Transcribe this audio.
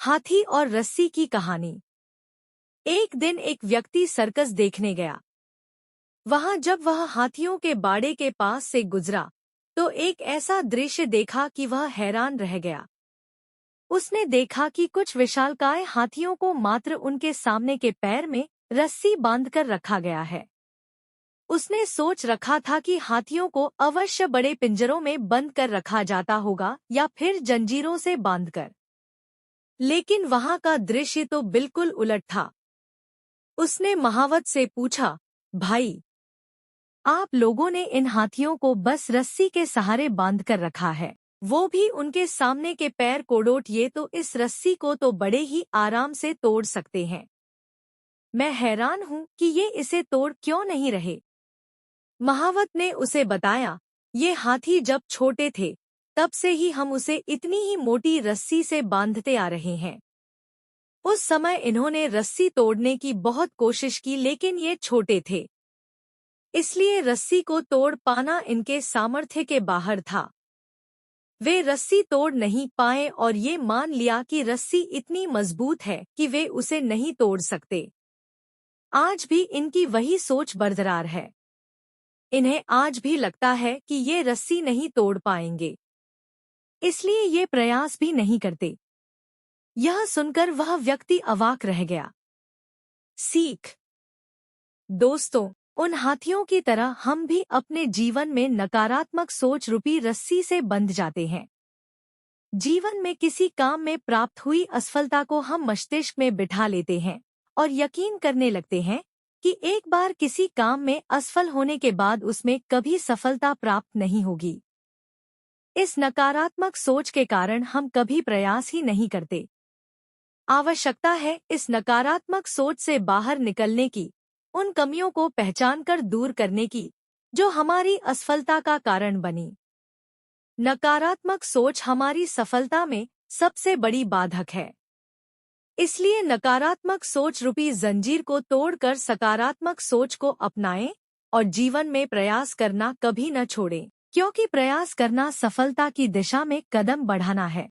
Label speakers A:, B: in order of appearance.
A: हाथी और रस्सी की कहानी। एक दिन एक व्यक्ति सर्कस देखने गया। वहां जब वह हाथियों के बाड़े के पास से गुजरा तो एक ऐसा दृश्य देखा कि वह हैरान रह गया। उसने देखा कि कुछ विशालकाय हाथियों को मात्र उनके सामने के पैर में रस्सी बांधकर रखा गया है। उसने सोच रखा था कि हाथियों को अवश्य बड़े पिंजरों में बंद कर रखा जाता होगा या फिर जंजीरों से बांधकर। लेकिन वहां का दृश्य तो बिल्कुल उलट था। उसने महावत से पूछा, भाई, आप लोगों ने इन हाथियों को बस रस्सी के सहारे बांध कर रखा है, वो भी उनके सामने के पैर कोड़ोट। ये तो इस रस्सी को तो बड़े ही आराम से तोड़ सकते हैं। मैं हैरान हूँ कि ये इसे तोड़ क्यों नहीं रहे। महावत ने उसे बताया, ये हाथी जब छोटे थे तब से ही हम उसे इतनी ही मोटी रस्सी से बांधते आ रहे हैं। उस समय इन्होंने रस्सी तोड़ने की बहुत कोशिश की, लेकिन ये छोटे थे, इसलिए रस्सी को तोड़ पाना इनके सामर्थ्य के बाहर था। वे रस्सी तोड़ नहीं पाए और ये मान लिया कि रस्सी इतनी मजबूत है कि वे उसे नहीं तोड़ सकते। आज भी इनकी वही सोच बरकरार है। इन्हें आज भी लगता है कि ये रस्सी नहीं तोड़ पाएंगे, इसलिए ये प्रयास भी नहीं करते। यह सुनकर वह व्यक्ति अवाक रह गया। सीख। दोस्तों, उन हाथियों की तरह हम भी अपने जीवन में नकारात्मक सोच रूपी रस्सी से बंध जाते हैं। जीवन में किसी काम में प्राप्त हुई असफलता को हम मस्तिष्क में बिठा लेते हैं और यकीन करने लगते हैं कि एक बार किसी काम में असफल होने के बाद उसमें कभी सफलता प्राप्त नहीं होगी। इस नकारात्मक सोच के कारण हम कभी प्रयास ही नहीं करते। आवश्यकता है इस नकारात्मक सोच से बाहर निकलने की, उन कमियों को पहचानकर दूर करने की जो हमारी असफलता का कारण बनी। नकारात्मक सोच हमारी सफलता में सबसे बड़ी बाधक है। इसलिए नकारात्मक सोच रूपी जंजीर को तोड़कर सकारात्मक सोच को अपनाएं और जीवन में प्रयास करना कभी न छोड़ें, क्योंकि प्रयास करना सफलता की दिशा में कदम बढ़ाना है।